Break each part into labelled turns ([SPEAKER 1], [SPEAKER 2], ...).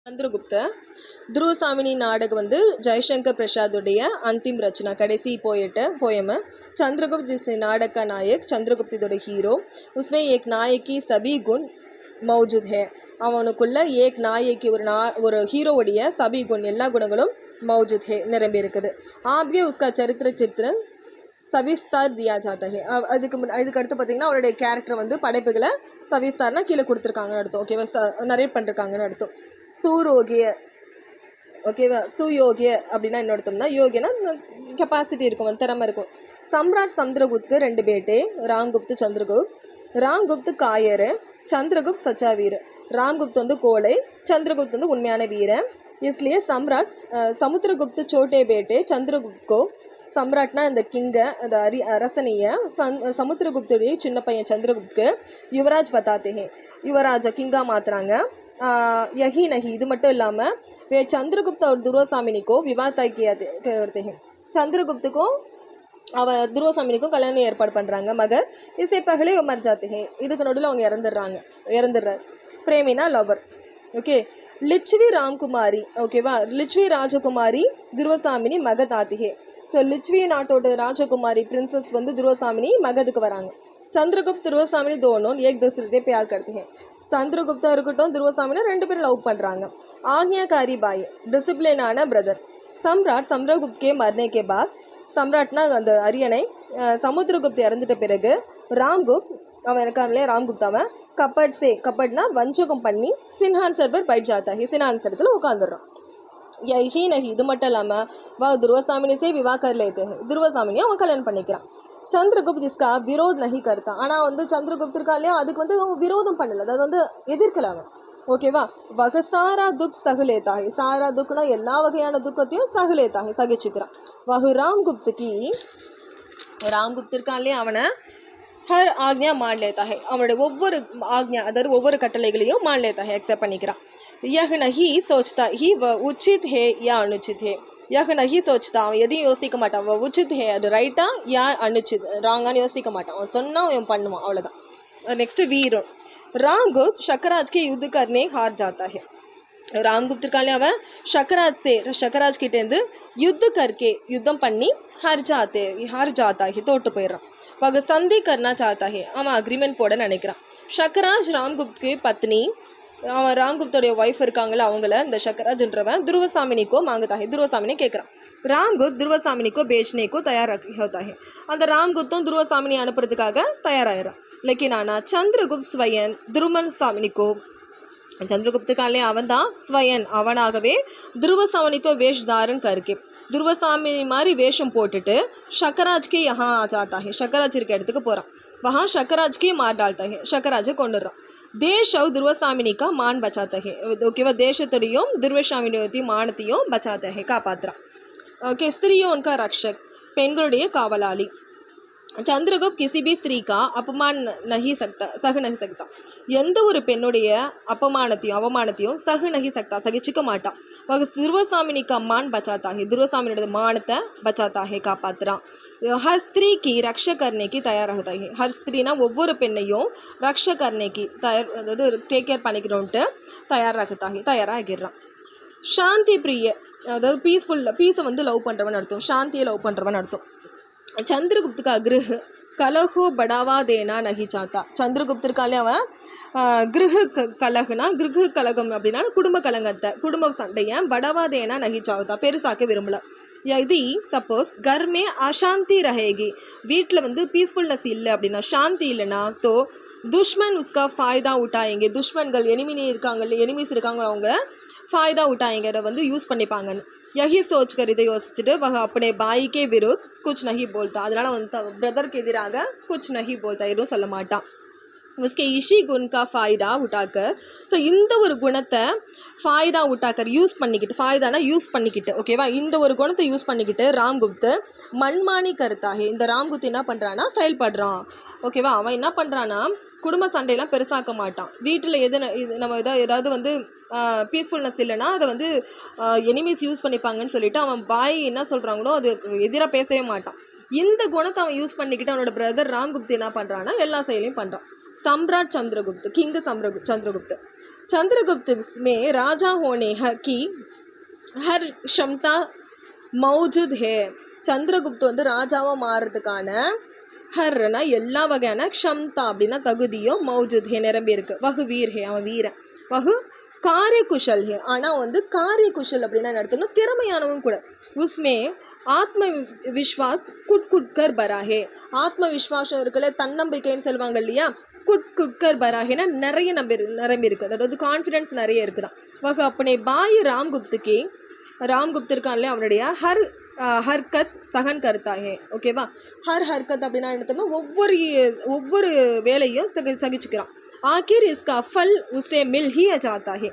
[SPEAKER 1] சந்திரகுப்த துருவசாமினி நாடகம் வந்து ஜெய்சங்கர் பிரசாதுடைய अंतिम रचना कடைசி पोयम चंद्रगुप्त इस नाटक का नायक चंद्रगुप्त இதோட हीरो उसमें एक नायक की सभी गुण मौजूद है அவனுக்குள்ள एक नायक की ஒரு ஹீரோவுடைய सभी गुण எல்லா குணங்களும் मौजूद है நிரம்பி இருக்குது आगे उसका चित्रण सविस्तार दिया जाता है அதுக்கு அடுத்து பார்த்தீங்கன்னா அவருடைய கேரக்டர் வந்து படைப்புகளை சவிஸ்தார்னா கீழே கொடுத்துருக்காங்கன்னு அர்த்தம் ஓகேவா நரேட் பண்ணிருக்காங்கன்னு அர்த்தம் सुरोग्य ஓகேவா சுயோகிய அப்படின்னா என்ன அர்த்தம்னா யோகியனா கெப்பாசிட்டி இருக்கும் திறமை இருக்கும் சம்ராட் சந்திரகுப்துக்கு 2 பேட்டே ராம்குப்து சந்திரகுப்த் ராம்குப்து காயர் சந்திரகுப்த் சச்சா வீர் ராம்குப்து வந்து கோழை சந்திரகுப்து வந்து உண்மையான வீரன் इसलिए सम्राट समुद्रगुप्त छोटे बेटे चंद्रगुप्त को सम्राटना இந்த கிங்க அந்த அரசனைய சமுத்திரகுப்துடைய சின்ன பையன் சந்திரகுப்துக்கு யுவராஜ் बताते हैं யுவராஜ கிங்கா மாத்துறாங்க यही नहीं இது மட்டும் இல்லாமல் वे चंद्रगुप्त और दुर्वासामिनी को विवाह तय करते हैं चंद्रगुप्त को அவ துருவசாமினிக்கும் கல்யாணம் ஏற்பாடு பண்ணுறாங்க மகர் இசை பகலே மர் ஜாते हैं இதுக்கு நடுவில் அவங்க இறந்துடுறார் பிரேமினா லவர் ஓகே लिच्छवी रामकुमारी ஓகேவா लिच्छवी ராஜகுமாரி துருவசாமினி மகத் ஆती है ஸோ लिच्छवी நாட்டோட ராஜகுமாரி பிரின்சஸ் வந்து துருவசாமினி மகதுக்கு வராங்க चंद्रगुप्त दुर्वासामिनी दोनों एक दूसरे से प्यार करते हैं चंद्रगुप्ता இருக்கட்டும் துருவசாமினா 2 பேரும் லவ் பண்ணுறாங்க आज्ञाकारी भाई डिसिप्लिनाன ब्रदर सम्राट समुद्रगुप्त के मरने के बाद सम्राटना அந்த அரியணை சமுத்திரகுப்த் இறந்துட்ட பிறகு ராம்குப்த் அவன் இருக்கான் இல்லையா ராம்குப்த் அவன் கப்பட் சே கப்பட்னா வஞ்சகம் பண்ணி சின்ஹான்சர் पर बैठ जाता है சின்ஹான்சரத்தில் உட்காந்துடுறான் यही नहीं இது மட்டும் இல்லாமல் वह दुर्वासामिनी से विवाह कर लेते हैं दुर्वासामिनी அவன் கல்யாணம் பண்ணிக்கிறான் चंद्रगुप्त इसका विरोध नहीं करता ஆனால் வந்து சந்திரகுப்த் இருக்கா இல்லையா அதுக்கு வந்து அவன் விரோதம் பண்ணல அதாவது வந்து எதிர்க்கல அவன் ஓகேவா वह सारा दुख सह लेता है सारा दुखना எல்லா வகையான துக்கத்தையும் सह लेता है சகிச்சுக்கிறான் वह ராம்குப்த் இருக்கான் இல்லையா அவனை हर आज्ञा मान लेता है அவனுடைய ஒவ்வொரு ஆக்ஞா அதாவது ஒவ்வொரு கட்டளைகளையும் मान लेता है एक्सेप्ट பண்ணிக்கிறான் यह नहीं सोचता ही वह उचित है या अनुचित है यह नहीं सोचता அவன் எதையும் யோசிக்க மாட்டான் वह उचित है அது ரைட்டா या अनुचित ராங்கான்னு யோசிக்க மாட்டான் அவன் சொன்னா அவன் பண்ணுவான் அவ்வளோதான் नेक्स्ट वीर रामगुप्त शकराज के युद्ध करने हार जाता है रामगुप्त இருக்காலே அவன் शकराज கிட்டேருந்து युद्ध करके युद्धம் பண்ணி हार जाता है தோட்டு போயிடுறான் वह संधि करना चाहता है அவன் அக்ரிமெண்ட் போட நினைக்கிறான் शकराज रामगुप्त की पत्नी அவன் ராம்குப்தோடைய ஒய்ஃப் இருக்காங்களே அவங்கள இந்த शकराजன்றவன் துருவசாமினிக்கோ मांगता है துருவசாமினி கேட்குறான் ராம்குப்த் துருவசாமினிக்கோ बेचने को तैयार होता है அந்த ராம்குப்தும் துருவசாமினி அனுப்புறதுக்காக தயாராகிறான் लेकिन आना चंद्रगुप्त स्वयं दुर्वासामिनी को चंद्रगुप्त काले அவன் தான் ஸ்வயன் அவனாகவே துருவசாமினிக்கோ வேஷ் தாரன் करके துருவசாமினி மாதிரி வேஷம் போட்டுட்டு शकराज के यहाँ आ जाता है शकराज இருக்க இடத்துக்கு போகிறான் वहाँ शकराज के मार डालता है शकराஜை கொண்டுடுறான் देश और दुर्वासामिनी का मान बचाता है ஓகேவா தேசத்துடையும் துர்வாசாமினியோத்தையும் மானத்தையும் बचाता है காப்பாற்றுறான் ஓகே ஸ்திரியும் उनका रक्षक பெண்களுடைய காவலாளி चंद्रगुप्त किसी भी स्त्री का अपमान सह नहीं सकता எந்த ஒரு பெண்ணுடைய அவமானத்தையும் सह नहीं सकता சகிச்சுக்க மாட்டான் वह दुर्वासामिनी का मान बचाता है दुर्वासामिनियोட மானத்தை बचाता है காப்பாத்துறான் हर स्त्री की रक्षा करने की तैयार होता है हर स्त्रीனா ஒவ்வொரு பெண்ணையும் रक्षा करने की तैयार அதாவது டேக் கேர் பண்ணிக்கணும்ட்டு தயாராகிடுறான் சாந்தி பிரிய அதாவது பீஸை வந்து லவ் பண்ணுறவன் அர்த்தம் சாந்தியை லவ் பண்ணுறவன் அர்த்தம் चंद्रगुप्त का गृह कलह को बढ़ावा देना नहीं चाहता चंद्रगुप्त இருக்காலே அவன் गृह கலகனா गृह கலகம் அப்படின்னா குடும்ப சண்டையை बढ़ावा देना नहीं चाहता பெருசாக்க விரும்பல यदि सपोज घर में अशांति रहेगी வீட்டில் வந்து பீஸ்ஃபுல்னஸ் இல்லை அப்படின்னா சாந்தி இல்லைனா तो दुश्मन उसका फ़ायदा उठाएंगे दुश्मनகள் எனிமீஸ் இருக்காங்க அவங்க फ़ायदा उठाएंगे அதை வந்து யூஸ் பண்ணிப்பாங்கன்னு यही सोच कर इधर யோசிச்சுட்டு वह अपने भाई के विरुद्ध कुछ नहीं बोलता அதனால வந்து பிரதருக்கு எதிராக कुछ नहीं बोलता எதுவும் சொல்ல மாட்டான் उसके इसी गुण का फ़ायदा उठाकर ஸோ இந்த ஒரு குணத்தை फ़ायदा उठाकर யூஸ் பண்ணிக்கிட்டு फ़ायदाனா யூஸ் பண்ணிக்கிட்டு ஓகேவா இந்த ஒரு குணத்தை யூஸ் பண்ணிக்கிட்டு ராம்குப்த் மன்மானி கருத்தாக இந்த ராம்குப்த் என்ன பண்ணுறான்னா செயல்படுறான் ஓகேவா அவன் என்ன பண்ணுறான்னா குடும்ப சண்டையெல்லாம் பெருசாக்க மாட்டான் வீட்டில் நம்ம ஏதாவது வந்து பீஸ்ஃபுல்னஸ் இல்லைன்னா அதை வந்து எனிமீஸ் யூஸ் பண்ணிப்பாங்கன்னு சொல்லிட்டு அவன் பாய் என்ன சொல்கிறாங்களோ அது எதிராக பேசவே மாட்டான் இந்த குணத்தை அவன் யூஸ் பண்ணிக்கிட்டு அவனோட பிரதர் ராம்குப்த் என்ன பண்ணுறான்னா எல்லா செயலையும் பண்ணுறான் सम्राट चंद्रगुप्त किंग चंद्रगुप्त चंद्रगुप्त में राजा होने की हर क्षमता मौजूद है. சந்திரகுப்த் வந்து ராஜாவாக மாறுறதுக்கான ஹர்னா எல்லா வகையான க்ஷம்தா அப்படின்னா தகுதியும் மௌஜூத் ஹே நிரம்பி இருக்கு. வகு வீர் ஹே அவன் வீரன். வகு காரியகுஷல் ஹே ஆனால் வந்து காரியகுஷல் அப்படின்னா என்ன அர்த்தம்னா திறமையானவன் கூட. உஸ்மே ஆத்ம விஸ்வாஸ் குட்கர் பராஹே ஆத்ம விஸ்வாசம் இருக்குல்ல தன்னம்பிக்கைன்னு சொல்லுவாங்க இல்லையா. குட்கர் பராஹேனா நிறைய நிரம்பி இருக்குது. அதாவது கான்ஃபிடென்ஸ் நிறைய இருக்குதான். வகு அப்பனே பாய் ராம்குப்துக்கு ராம்குப்த் இருக்கான்ல அவனுடைய ஹர்கத் சகன் கருத்தாகே. ஓகேவா. ஹர்கத் அப்படின்னா எடுத்தோம்னா ஒவ்வொரு வேலையும் சகிச்சுக்கிறான். ஆக்கிர் இஸ்கா ஃபல் உசே மில் ஹி ஜாத்தா ஹே.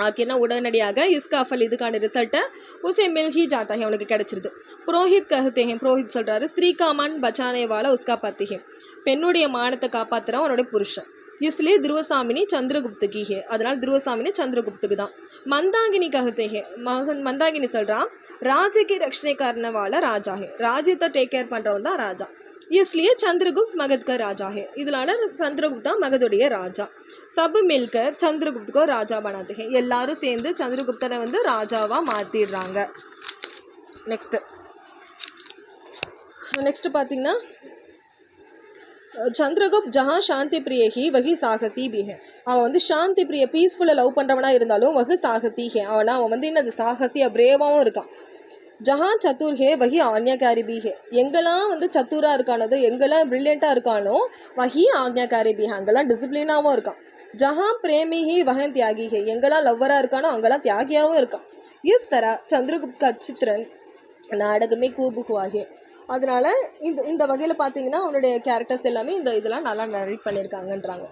[SPEAKER 1] ஆக்கிர்னா உடனடியாக இஸ்கா ஃபல் இதுக்கான ரிசல்ட்டை உசே மில் ஹி ஜாத்தா ஹே அவனுக்கு கிடைச்சிருது. புரோஹித் கஹத்தே ஹே புரோஹித் சொல்கிறாரு ஸ்திரீ கா மன் பச்சானே வாலா உஸ்கா பத்தி ஹே பெண்ணுடைய மானத்தை காப்பாற்றுறான் அவனுடைய புருஷன். इसलिए ध्रुवसामिनी चंद्रगुप्त की है அதனால் ध्रुवसामिनी चंद्रगुप्तக்கு தான். மந்தாகினி கஹத்தே ஹே மந்தாகினி சொல்கிறான் ராஜ்ய की रक्षणे करने वाला राजा है ராஜ்யத்தை டேக் கேர் பண்ணுறவன் தான் ராஜா. इसलिए चंद्रगुप्त मगध का राजा है இதனால சந்திரகுப்தா மகதுடைய ராஜா. சப் மில்கர் चंद्रगुप्त को राजा बनाते हैं எல்லாரும் சேர்ந்து சந்திரகுப்தனை வந்து ராஜாவாக மாற்றிடுறாங்க. நெக்ஸ்ட் பார்த்தீங்கன்னா சந்திரகுப்த் ஜஹா சாந்தி பிரிய ஹி வகி சாகசி பி ஹே அவன் வந்து சாந்தி பிரிய பீஸ்ஃபுல்லாக லவ் பண்ணுறவனா இருந்தாலும் வகு சாகசி ஹே அவன் வந்து என்னது சாகசியாக பிரேவாகவும் இருக்கான். ஜஹா சத்துர் ஹே வகி ஆக்ஞாகாரி பி ஹே எங்கெல்லாம் வந்து சத்துராக இருக்கானோ எங்கெல்லாம் ப்ரில்லியண்ட்டாக இருக்கானோ வகி ஆக்ஞாகாரி பி ஹே அங்கெல்லாம் டிசிப்ளினாகவும் இருக்கான். ஜஹா பிரேமி ஹி வகன் தியாகி ஹே எங்கெல்லாம் லவ்வராக இருக்கானோ அங்கெல்லாம் தியாகியாகவும் இருக்கான். இஸ் தரா சந்திரகுப்த் கா சித்திரன் நாடகமே கூபுகுவாகே. அதனால் இந்த வகையில் பார்த்தீங்கன்னா அவனுடைய கேரக்டர்ஸ் எல்லாமே இதெல்லாம் நல்லா நரேட் பண்ணியிருக்காங்கன்றாங்க.